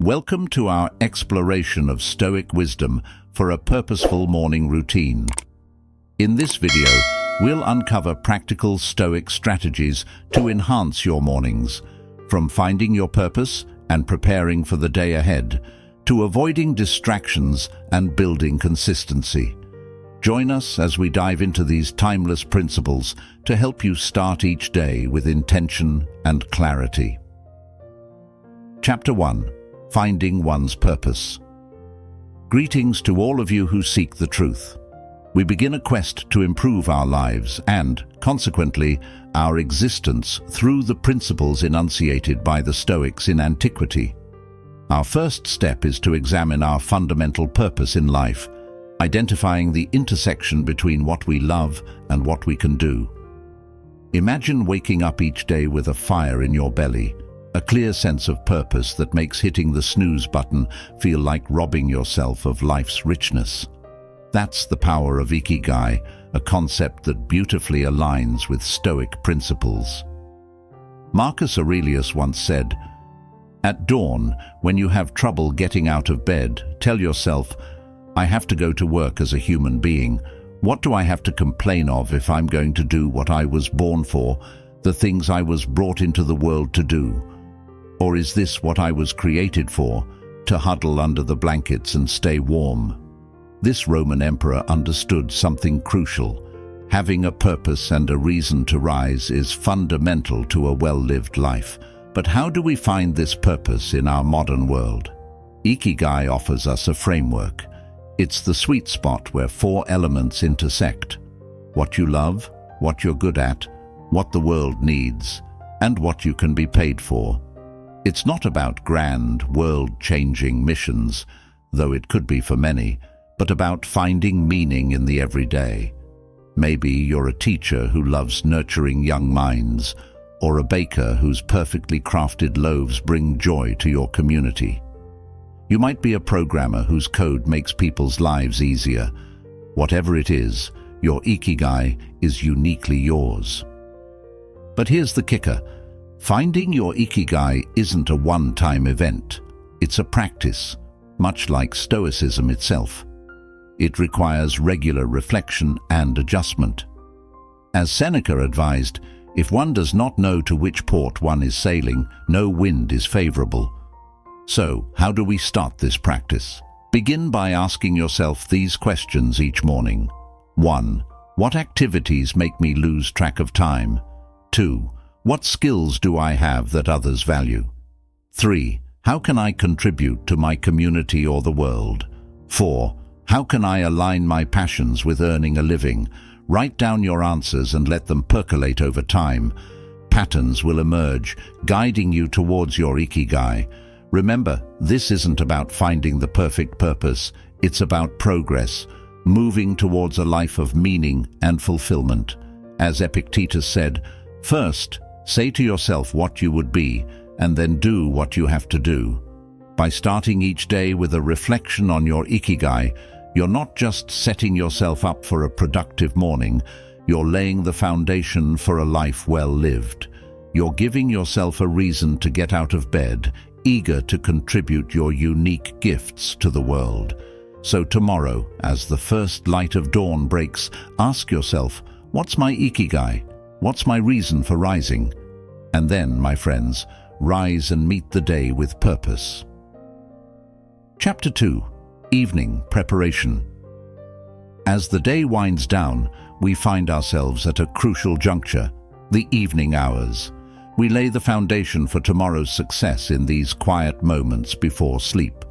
Welcome to our exploration of Stoic wisdom for a purposeful morning routine. In this video, we'll uncover practical Stoic strategies to enhance your mornings, from finding your purpose and preparing for the day ahead, to avoiding distractions and building consistency. Join us as we dive into these timeless principles to help you start each day with intention and clarity. Chapter 1. Finding one's purpose. Greetings to all of you who seek the truth. We begin a quest to improve our lives and, consequently, our existence through the principles enunciated by the Stoics in antiquity. Our first step is to examine our fundamental purpose in life, identifying the intersection between what we love and what we can do. Imagine waking up each day with a fire in your belly, a clear sense of purpose that makes hitting the snooze button feel like robbing yourself of life's richness. That's the power of Ikigai, a concept that beautifully aligns with Stoic principles. Marcus Aurelius once said, "At dawn, when you have trouble getting out of bed, tell yourself, 'I have to go to work as a human being. What do I have to complain of if I'm going to do what I was born for, the things I was brought into the world to do? Or is this what I was created for, to huddle under the blankets and stay warm?'" This Roman emperor understood something crucial. Having a purpose and a reason to rise is fundamental to a well-lived life. But how do we find this purpose in our modern world? Ikigai offers us a framework. It's the sweet spot where four elements intersect: what you love, what you're good at, what the world needs, and what you can be paid for. It's not about grand, world-changing missions, though it could be for many, but about finding meaning in the everyday. Maybe you're a teacher who loves nurturing young minds, or a baker whose perfectly crafted loaves bring joy to your community. You might be a programmer whose code makes people's lives easier. Whatever it is, your Ikigai is uniquely yours. But here's the kicker. Finding your Ikigai isn't a one-time event. It's a practice, much like Stoicism itself. It requires regular reflection and adjustment. As Seneca advised, if one does not know to which port one is sailing, no wind is favorable. So, how do we start this practice? Begin by asking yourself these questions each morning. 1. What activities make me lose track of time? 2. What skills do I have that others value? 3. How can I contribute to my community or the world? 4. How can I align my passions with earning a living? Write down your answers and let them percolate over time. Patterns will emerge, guiding you towards your Ikigai. Remember, this isn't about finding the perfect purpose. It's about progress, moving towards a life of meaning and fulfillment. As Epictetus said, first, say to yourself what you would be, and then do what you have to do. By starting each day with a reflection on your Ikigai, you're not just setting yourself up for a productive morning, you're laying the foundation for a life well lived. You're giving yourself a reason to get out of bed, eager to contribute your unique gifts to the world. So tomorrow, as the first light of dawn breaks, ask yourself, what's my Ikigai? What's my reason for rising? And then, my friends, rise and meet the day with purpose. Chapter 2. Evening Preparation. As the day winds down, we find ourselves at a crucial juncture, the evening hours. We lay the foundation for tomorrow's success in these quiet moments before sleep.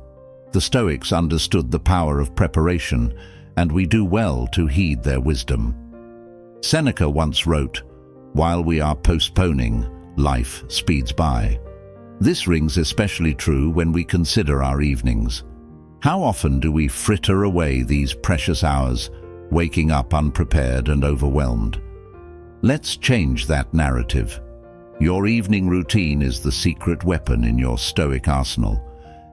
The Stoics understood the power of preparation, and we do well to heed their wisdom. Seneca once wrote, "While we are postponing, life speeds by." This rings especially true when we consider our evenings. How often do we fritter away these precious hours, waking up unprepared and overwhelmed? Let's change that narrative. Your evening routine is the secret weapon in your Stoic arsenal.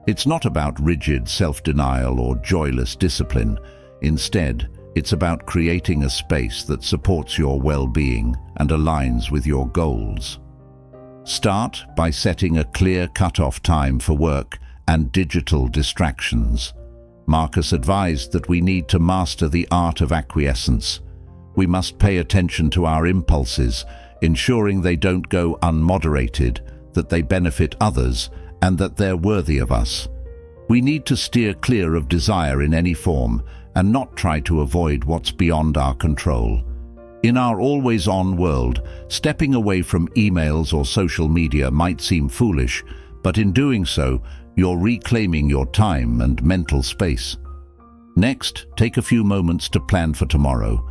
It's not about rigid self-denial or joyless discipline. Instead, it's about creating a space that supports your well-being and aligns with your goals. Start by setting a clear cut-off time for work and digital distractions. Marcus advised that we need to master the art of acquiescence. We must pay attention to our impulses, ensuring they don't go unmoderated, that they benefit others, and that they're worthy of us. We need to steer clear of desire in any form and not try to avoid what's beyond our control. In our always-on world, stepping away from emails or social media might seem foolish, but in doing so, you're reclaiming your time and mental space. Next, take a few moments to plan for tomorrow.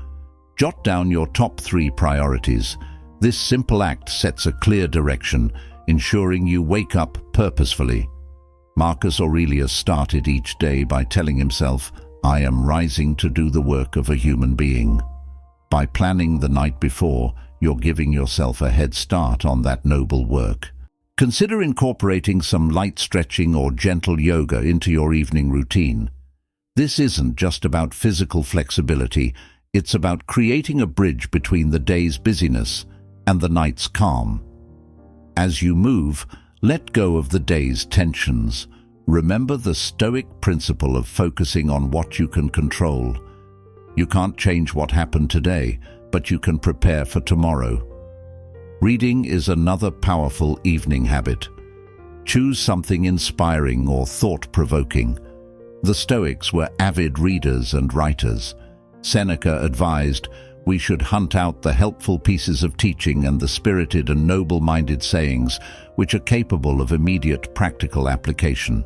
Jot down your top 3 priorities. This simple act sets a clear direction, ensuring you wake up purposefully. Marcus Aurelius started each day by telling himself, "I am rising to do the work of a human being." By planning the night before, you're giving yourself a head start on that noble work. Consider incorporating some light stretching or gentle yoga into your evening routine. This isn't just about physical flexibility, it's about creating a bridge between the day's busyness and the night's calm. As you move, let go of the day's tensions. Remember the Stoic principle of focusing on what you can control. You can't change what happened today, but you can prepare for tomorrow. Reading is another powerful evening habit. Choose something inspiring or thought-provoking. The Stoics were avid readers and writers. Seneca advised, "We should hunt out the helpful pieces of teaching and the spirited and noble-minded sayings which are capable of immediate practical application."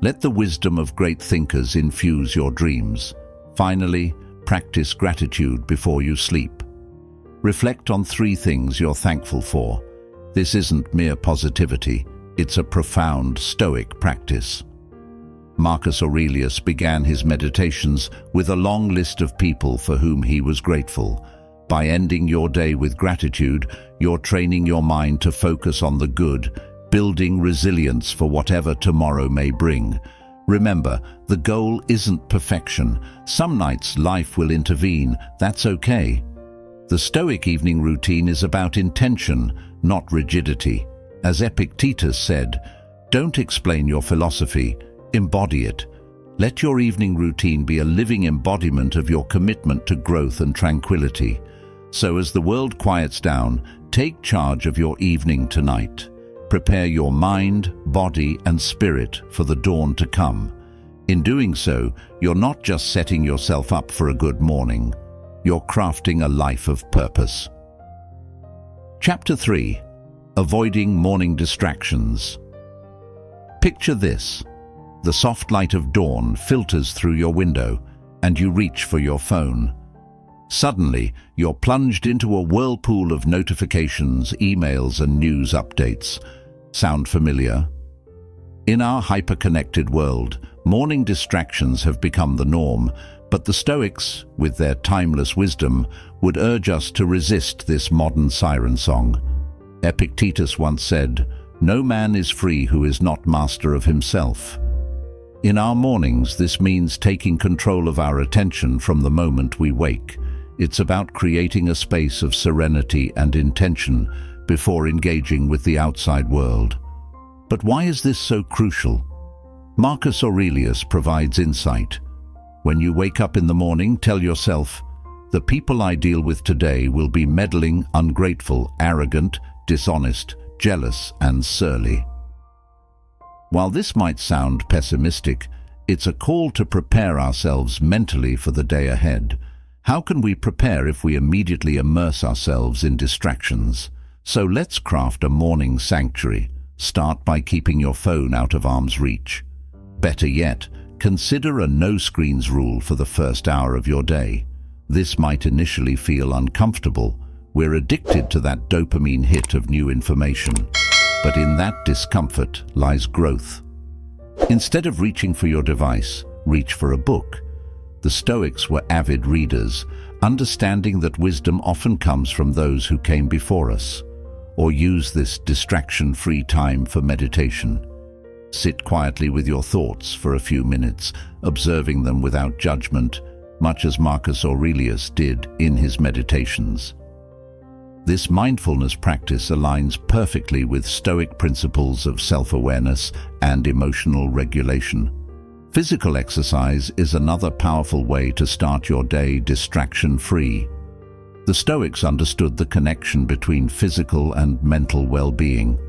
Let the wisdom of great thinkers infuse your dreams. Finally, practice gratitude before you sleep. Reflect on 3 things you're thankful for. This isn't mere positivity, it's a profound Stoic practice. Marcus Aurelius began his meditations with a long list of people for whom he was grateful. By ending your day with gratitude, you're training your mind to focus on the good, building resilience for whatever tomorrow may bring. Remember, the goal isn't perfection. Some nights life will intervene, that's okay. The Stoic evening routine is about intention, not rigidity. As Epictetus said, "Don't explain your philosophy, embody it." Let your evening routine be a living embodiment of your commitment to growth and tranquility. So as the world quiets down, take charge of your evening tonight. Prepare your mind, body, and spirit for the dawn to come. In doing so, you're not just setting yourself up for a good morning. You're crafting a life of purpose. Chapter 3. Avoiding morning distractions. Picture this. The soft light of dawn filters through your window, and you reach for your phone. Suddenly, you're plunged into a whirlpool of notifications, emails, and news updates. Sound familiar? In our hyper-connected world, morning distractions have become the norm, but the Stoics, with their timeless wisdom, would urge us to resist this modern siren song. Epictetus once said, "No man is free who is not master of himself." In our mornings, this means taking control of our attention from the moment we wake. It's about creating a space of serenity and intention before engaging with the outside world. But why is this so crucial? Marcus Aurelius provides insight. When you wake up in the morning, tell yourself, "The people I deal with today will be meddling, ungrateful, arrogant, dishonest, jealous, and surly." While this might sound pessimistic, it's a call to prepare ourselves mentally for the day ahead. How can we prepare if we immediately immerse ourselves in distractions? So let's craft a morning sanctuary. Start by keeping your phone out of arm's reach. Better yet, consider a no-screens rule for the first hour of your day. This might initially feel uncomfortable. We're addicted to that dopamine hit of new information. But in that discomfort lies growth. Instead of reaching for your device, reach for a book. The Stoics were avid readers, understanding that wisdom often comes from those who came before us. Or use this distraction-free time for meditation. Sit quietly with your thoughts for a few minutes, observing them without judgment, much as Marcus Aurelius did in his meditations. This mindfulness practice aligns perfectly with Stoic principles of self-awareness and emotional regulation. Physical exercise is another powerful way to start your day distraction-free. The Stoics understood the connection between physical and mental well-being.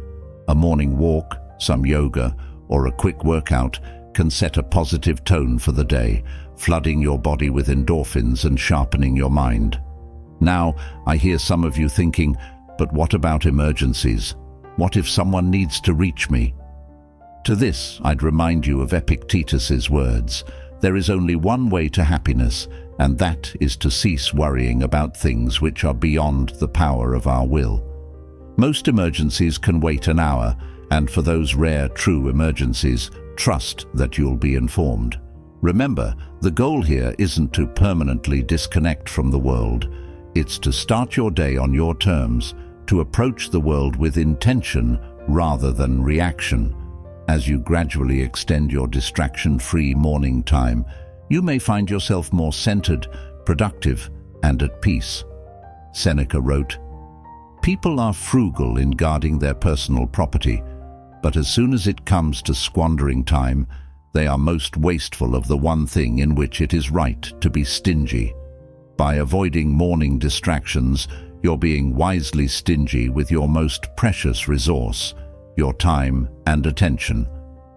A morning walk, some yoga, or a quick workout can set a positive tone for the day, flooding your body with endorphins and sharpening your mind. Now, I hear some of you thinking, but what about emergencies? What if someone needs to reach me? To this, I'd remind you of Epictetus's words. There is only one way to happiness, and that is to cease worrying about things which are beyond the power of our will. Most emergencies can wait an hour, and for those rare true emergencies, trust that you'll be informed. Remember, the goal here isn't to permanently disconnect from the world. It's to start your day on your terms, to approach the world with intention rather than reaction. As you gradually extend your distraction-free morning time, you may find yourself more centered, productive, and at peace. Seneca wrote, "People are frugal in guarding their personal property, but as soon as it comes to squandering time, they are most wasteful of the one thing in which it is right to be stingy." By avoiding morning distractions, you're being wisely stingy with your most precious resource, your time and attention.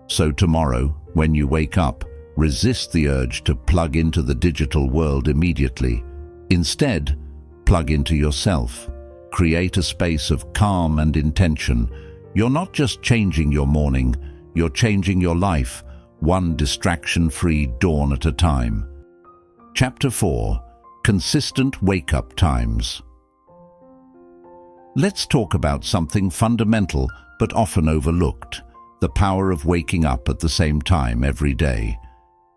So tomorrow, when you wake up, resist the urge to plug into the digital world immediately. Instead, plug into yourself. Create a space of calm and intention. You're not just changing your morning, you're changing your life, one distraction-free dawn at a time. Chapter 4. Consistent wake-up times. Let's talk about something fundamental but often overlooked, the power of waking up at the same time every day.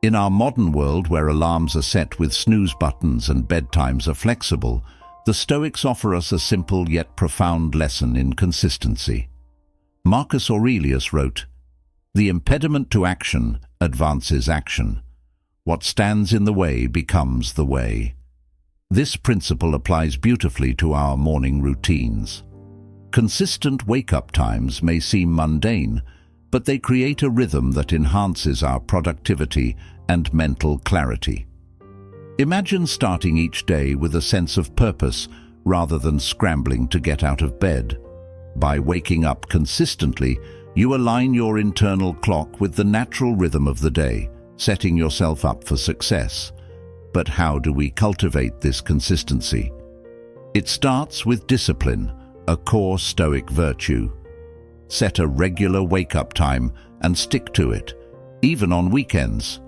In our modern world, where alarms are set with snooze buttons and bedtimes are flexible, the Stoics offer us a simple yet profound lesson in consistency. Marcus Aurelius wrote, "The impediment to action advances action. What stands in the way becomes the way." This principle applies beautifully to our morning routines. Consistent wake-up times may seem mundane, but they create a rhythm that enhances our productivity and mental clarity. Imagine starting each day with a sense of purpose rather than scrambling to get out of bed. By waking up consistently, you align your internal clock with the natural rhythm of the day, setting yourself up for success. But how do we cultivate this consistency? It starts with discipline, a core Stoic virtue. Set a regular wake-up time and stick to it, even on weekends.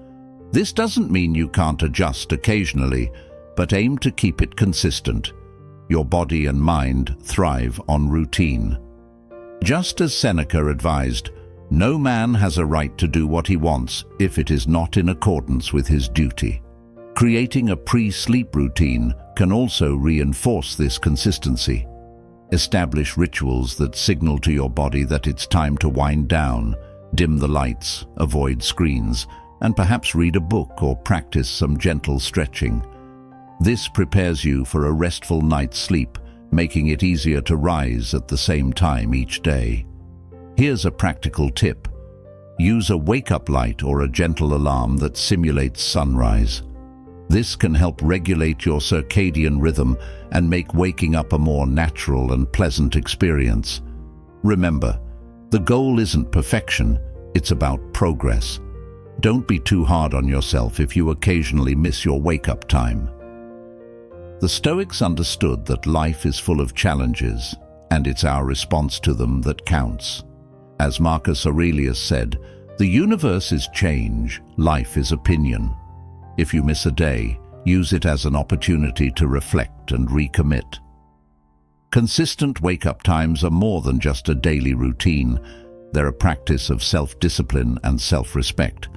This doesn't mean you can't adjust occasionally, but aim to keep it consistent. Your body and mind thrive on routine. Just as Seneca advised, no man has a right to do what he wants if it is not in accordance with his duty. Creating a pre-sleep routine can also reinforce this consistency. Establish rituals that signal to your body that it's time to wind down, dim the lights, avoid screens, and perhaps read a book or practice some gentle stretching. This prepares you for a restful night's sleep, making it easier to rise at the same time each day. Here's a practical tip. Use a wake-up light or a gentle alarm that simulates sunrise. This can help regulate your circadian rhythm and make waking up a more natural and pleasant experience. Remember, the goal isn't perfection, it's about progress. Don't be too hard on yourself if you occasionally miss your wake-up time. The Stoics understood that life is full of challenges, and it's our response to them that counts. As Marcus Aurelius said, "The universe is change, life is opinion." If you miss a day, use it as an opportunity to reflect and recommit. Consistent wake-up times are more than just a daily routine. They're a practice of self-discipline and self-respect.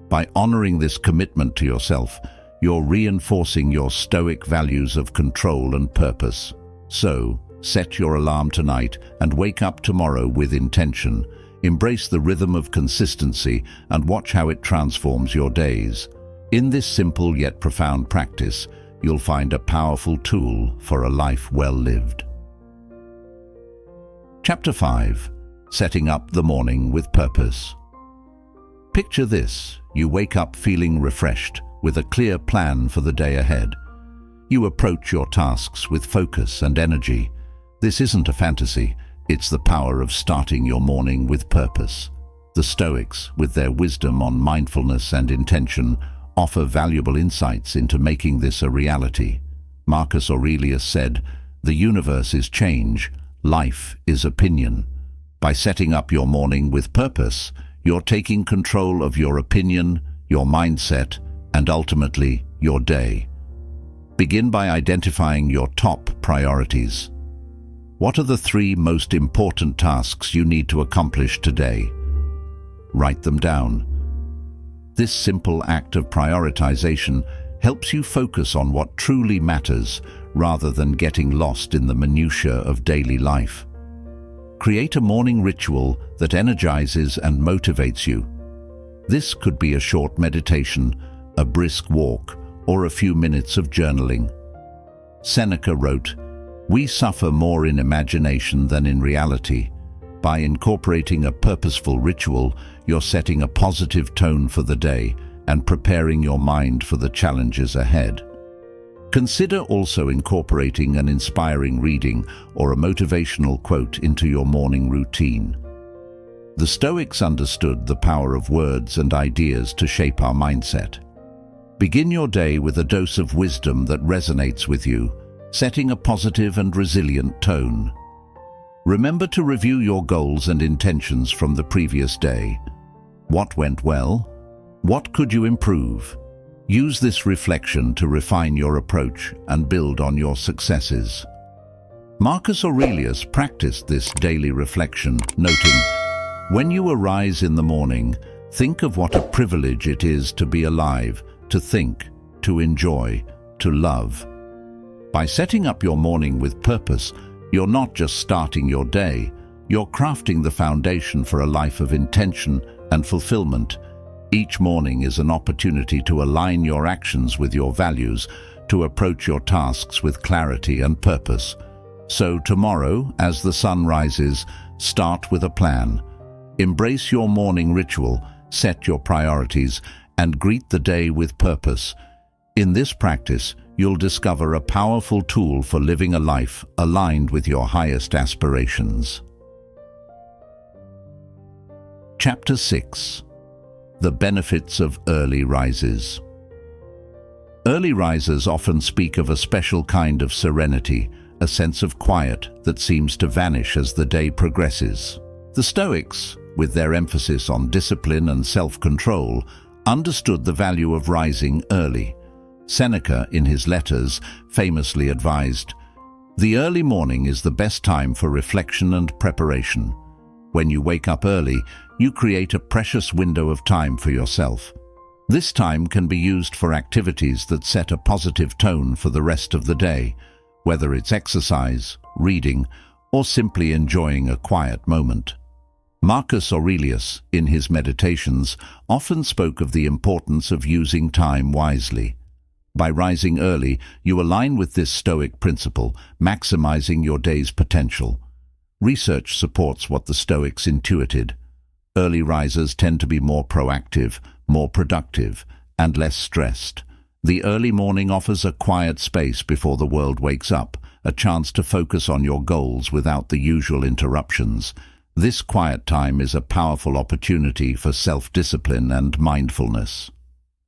By honoring this commitment to yourself, you're reinforcing your Stoic values of control and purpose. So, set your alarm tonight and wake up tomorrow with intention. Embrace the rhythm of consistency and watch how it transforms your days. In this simple yet profound practice, you'll find a powerful tool for a life well lived. Chapter 5. Setting up the morning with purpose. Picture this: you wake up feeling refreshed, with a clear plan for the day ahead. You approach your tasks with focus and energy. This isn't a fantasy, it's the power of starting your morning with purpose. The Stoics, with their wisdom on mindfulness and intention, offer valuable insights into making this a reality. Marcus Aurelius said, "The universe is change, life is opinion." By setting up your morning with purpose, you're taking control of your opinion, your mindset, and ultimately, your day. Begin by identifying your top priorities. What are the 3 most important tasks you need to accomplish today? Write them down. This simple act of prioritization helps you focus on what truly matters rather than getting lost in the minutiae of daily life. Create a morning ritual that energizes and motivates you. This could be a short meditation, a brisk walk, or a few minutes of journaling. Seneca wrote, "We suffer more in imagination than in reality." By incorporating a purposeful ritual, you're setting a positive tone for the day and preparing your mind for the challenges ahead. Consider also incorporating an inspiring reading or a motivational quote into your morning routine. The Stoics understood the power of words and ideas to shape our mindset. Begin your day with a dose of wisdom that resonates with you, setting a positive and resilient tone. Remember to review your goals and intentions from the previous day. What went well? What could you improve? Use this reflection to refine your approach and build on your successes. Marcus Aurelius practiced this daily reflection, noting, "When you arise in the morning, think of what a privilege it is to be alive, to think, to enjoy, to love." By setting up your morning with purpose, you're not just starting your day, you're crafting the foundation for a life of intention and fulfillment. Each morning is an opportunity to align your actions with your values, to approach your tasks with clarity and purpose. So tomorrow, as the sun rises, start with a plan. Embrace your morning ritual, set your priorities, and greet the day with purpose. In this practice, you'll discover a powerful tool for living a life aligned with your highest aspirations. Chapter 6. The benefits of early rises. Early risers often speak of a special kind of serenity, a sense of quiet that seems to vanish as the day progresses. The Stoics, with their emphasis on discipline and self-control, understood the value of rising early. Seneca, in his letters, famously advised, "The early morning is the best time for reflection and preparation." When you wake up early, you create a precious window of time for yourself. This time can be used for activities that set a positive tone for the rest of the day, whether it's exercise, reading, or simply enjoying a quiet moment. Marcus Aurelius, in his Meditations, often spoke of the importance of using time wisely. By rising early, you align with this Stoic principle, maximizing your day's potential. Research supports what the Stoics intuited. Early risers tend to be more proactive, more productive, and less stressed. The early morning offers a quiet space before the world wakes up, a chance to focus on your goals without the usual interruptions. This quiet time is a powerful opportunity for self-discipline and mindfulness.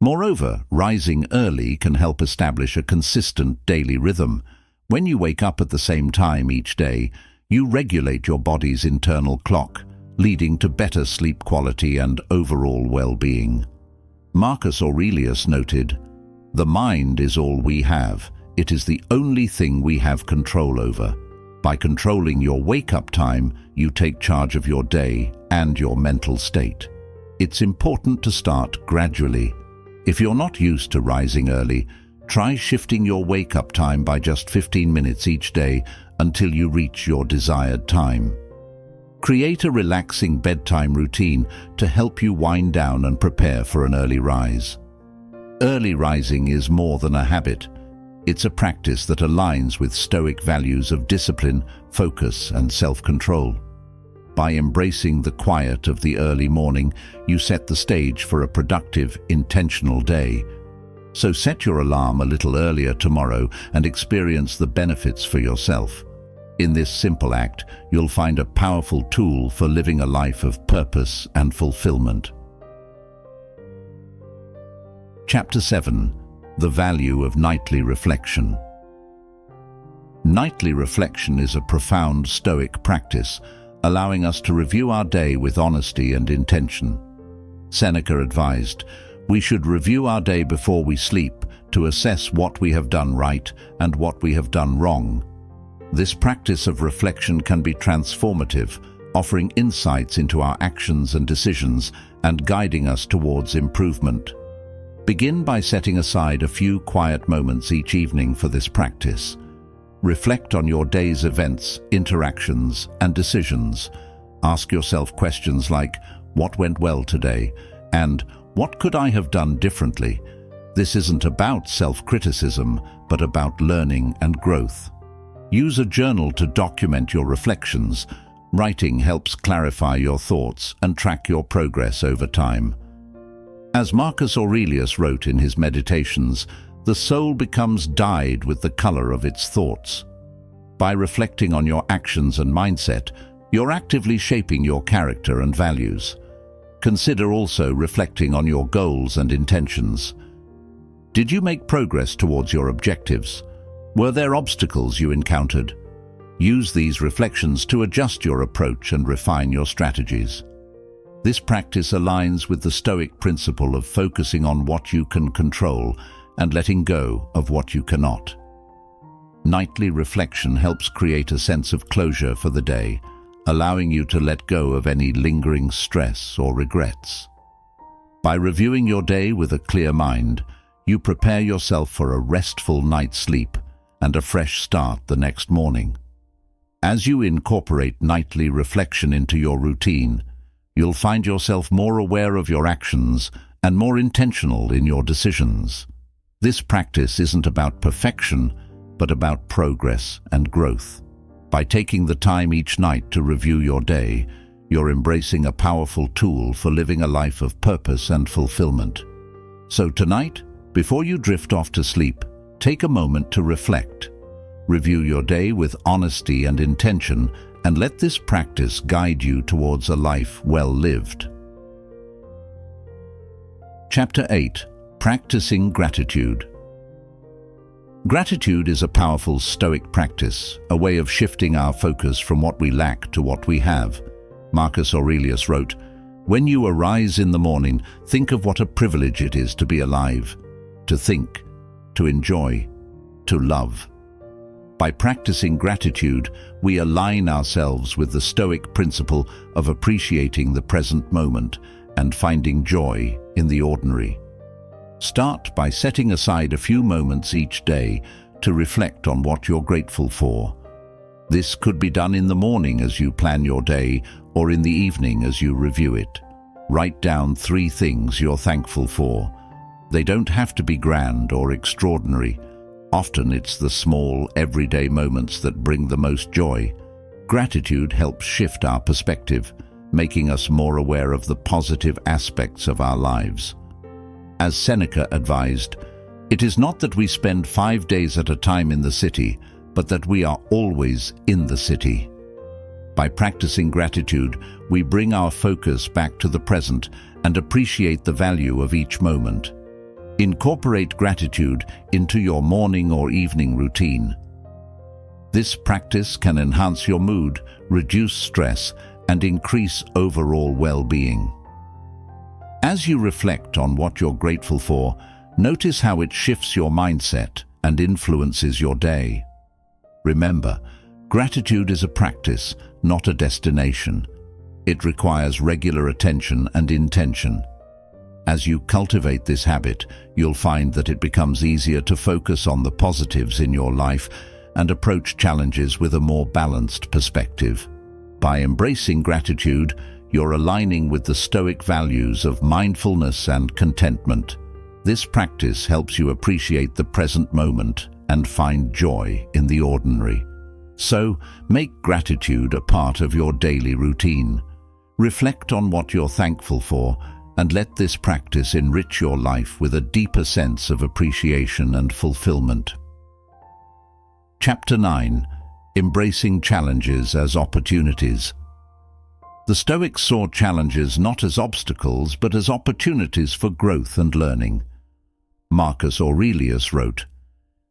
Moreover, rising early can help establish a consistent daily rhythm. When you wake up at the same time each day, you regulate your body's internal clock, leading to better sleep quality and overall well-being. Marcus Aurelius noted, "The mind is all we have. It is the only thing we have control over. By controlling your wake-up time, you take charge of your day and your mental state." It's important to start gradually. If you're not used to rising early, try shifting your wake-up time by just 15 minutes each day until you reach your desired time. Create a relaxing bedtime routine to help you wind down and prepare for an early rise. Early rising is more than a habit. It's a practice that aligns with Stoic values of discipline, focus, and self-control. By embracing the quiet of the early morning, you set the stage for a productive, intentional day. So set your alarm a little earlier tomorrow and experience the benefits for yourself. In this simple act, you'll find a powerful tool for living a life of purpose and fulfillment. Chapter 7. The Value of Nightly Reflection. Nightly reflection is a profound Stoic practice, allowing us to review our day with honesty and intention. Seneca advised, "We should review our day before we sleep to assess what we have done right and what we have done wrong." This practice of reflection can be transformative, offering insights into our actions and decisions and guiding us towards improvement. Begin by setting aside a few quiet moments each evening for this practice. Reflect on your day's events, interactions, and decisions. Ask yourself questions like, "What went well today?" and "What could I have done differently?" This isn't about self-criticism, but about learning and growth. Use a journal to document your reflections. Writing helps clarify your thoughts and track your progress over time. As Marcus Aurelius wrote in his Meditations, the soul becomes dyed with the color of its thoughts. By reflecting on your actions and mindset, you're actively shaping your character and values. Consider also reflecting on your goals and intentions. Did you make progress towards your objectives? Were there obstacles you encountered? Use these reflections to adjust your approach and refine your strategies. This practice aligns with the Stoic principle of focusing on what you can control and letting go of what you cannot. Nightly reflection helps create a sense of closure for the day, allowing you to let go of any lingering stress or regrets. By reviewing your day with a clear mind, you prepare yourself for a restful night's sleep and a fresh start the next morning. As you incorporate nightly reflection into your routine, you'll find yourself more aware of your actions and more intentional in your decisions. This practice isn't about perfection, but about progress and growth. By taking the time each night to review your day, you're embracing a powerful tool for living a life of purpose and fulfillment. So tonight, before you drift off to sleep, take a moment to reflect. Review your day with honesty and intention, and let this practice guide you towards a life well lived. Chapter 8. Practicing Gratitude. Gratitude is a powerful Stoic practice, a way of shifting our focus from what we lack to what we have. Marcus Aurelius wrote, "When you arise in the morning, think of what a privilege it is to be alive, to think, to enjoy, to love." By practicing gratitude, we align ourselves with the Stoic principle of appreciating the present moment and finding joy in the ordinary. Start by setting aside a few moments each day to reflect on what you're grateful for. This could be done in the morning as you plan your day, or in the evening as you review it. Write down 3 things you're thankful for. They don't have to be grand or extraordinary. Often it's the small, everyday moments that bring the most joy. Gratitude helps shift our perspective, making us more aware of the positive aspects of our lives. As Seneca advised, it is not that we spend 5 days at a time in the city, but that we are always in the city. By practicing gratitude, we bring our focus back to the present and appreciate the value of each moment. Incorporate gratitude into your morning or evening routine. This practice can enhance your mood, reduce stress, and increase overall well-being. As you reflect on what you're grateful for, notice how it shifts your mindset and influences your day. Remember, gratitude is a practice, not a destination. It requires regular attention and intention. As you cultivate this habit, you'll find that it becomes easier to focus on the positives in your life and approach challenges with a more balanced perspective. By embracing gratitude, you're aligning with the Stoic values of mindfulness and contentment. This practice helps you appreciate the present moment and find joy in the ordinary. So, make gratitude a part of your daily routine. Reflect on what you're thankful for, and let this practice enrich your life with a deeper sense of appreciation and fulfillment. Chapter 9. Embracing Challenges as Opportunities. The Stoics saw challenges not as obstacles but as opportunities for growth and learning. Marcus Aurelius wrote,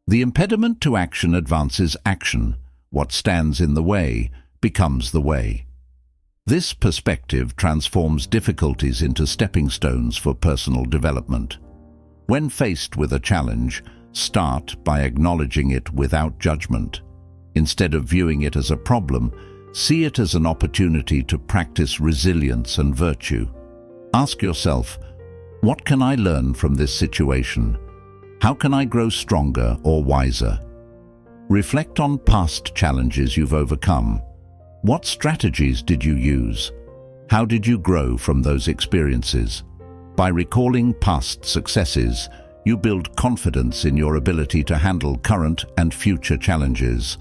"The impediment to action advances action. What stands in the way becomes the way." This perspective transforms difficulties into stepping stones for personal development. When faced with a challenge, start by acknowledging it without judgment. Instead of viewing it as a problem, see it as an opportunity to practice resilience and virtue. Ask yourself, what can I learn from this situation? How can I grow stronger or wiser? Reflect on past challenges you've overcome. What strategies did you use? How did you grow from those experiences? By recalling past successes, you build confidence in your ability to handle current and future challenges.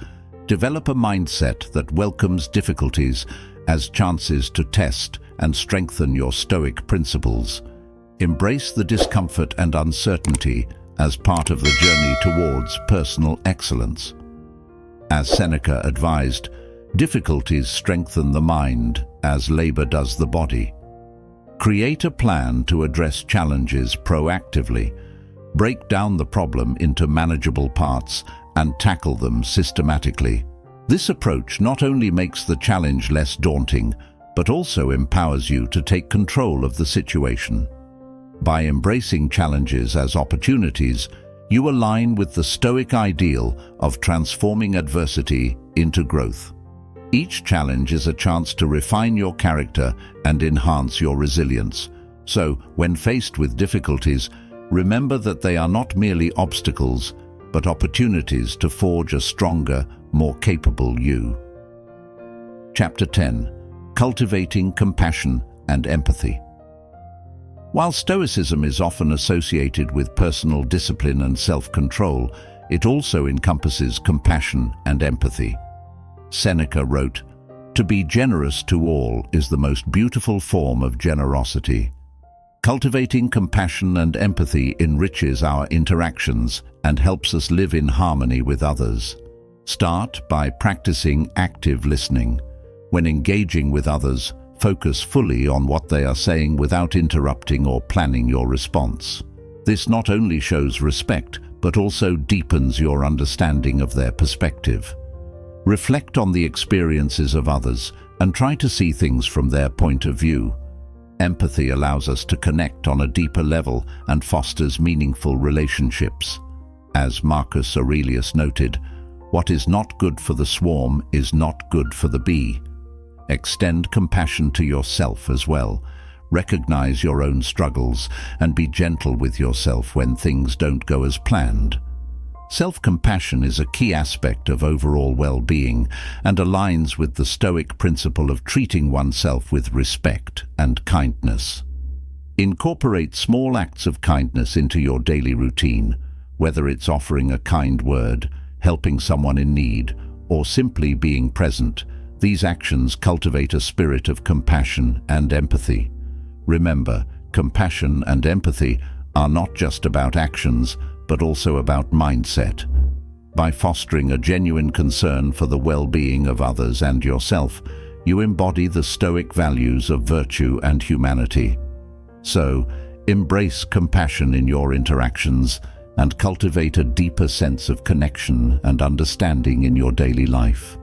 Develop a mindset that welcomes difficulties as chances to test and strengthen your Stoic principles. Embrace the discomfort and uncertainty as part of the journey towards personal excellence. As Seneca advised, difficulties strengthen the mind as labor does the body. Create a plan to address challenges proactively. Break down the problem into manageable parts and tackle them systematically. This approach not only makes the challenge less daunting, but also empowers you to take control of the situation. By embracing challenges as opportunities, you align with the Stoic ideal of transforming adversity into growth. Each challenge is a chance to refine your character and enhance your resilience. So, when faced with difficulties, remember that they are not merely obstacles, but opportunities to forge a stronger, more capable you. Chapter 10. Cultivating Compassion and Empathy. While Stoicism is often associated with personal discipline and self-control, it also encompasses compassion and empathy. Seneca wrote, "To be generous to all is the most beautiful form of generosity." Cultivating compassion and empathy enriches our interactions and helps us live in harmony with others. Start by practicing active listening. When engaging with others, focus fully on what they are saying without interrupting or planning your response. This not only shows respect, but also deepens your understanding of their perspective. Reflect on the experiences of others and try to see things from their point of view. Empathy allows us to connect on a deeper level and fosters meaningful relationships. As Marcus Aurelius noted, "What is not good for the swarm is not good for the bee." Extend compassion to yourself as well. Recognize your own struggles and be gentle with yourself when things don't go as planned. Self-compassion is a key aspect of overall well-being and aligns with the Stoic principle of treating oneself with respect and kindness. Incorporate small acts of kindness into your daily routine, whether it's offering a kind word, helping someone in need, or simply being present. These actions cultivate a spirit of compassion and empathy. Remember, compassion and empathy are not just about actions, but also about mindset. By fostering a genuine concern for the well-being of others and yourself, you embody the Stoic values of virtue and humanity. So, embrace compassion in your interactions and cultivate a deeper sense of connection and understanding in your daily life.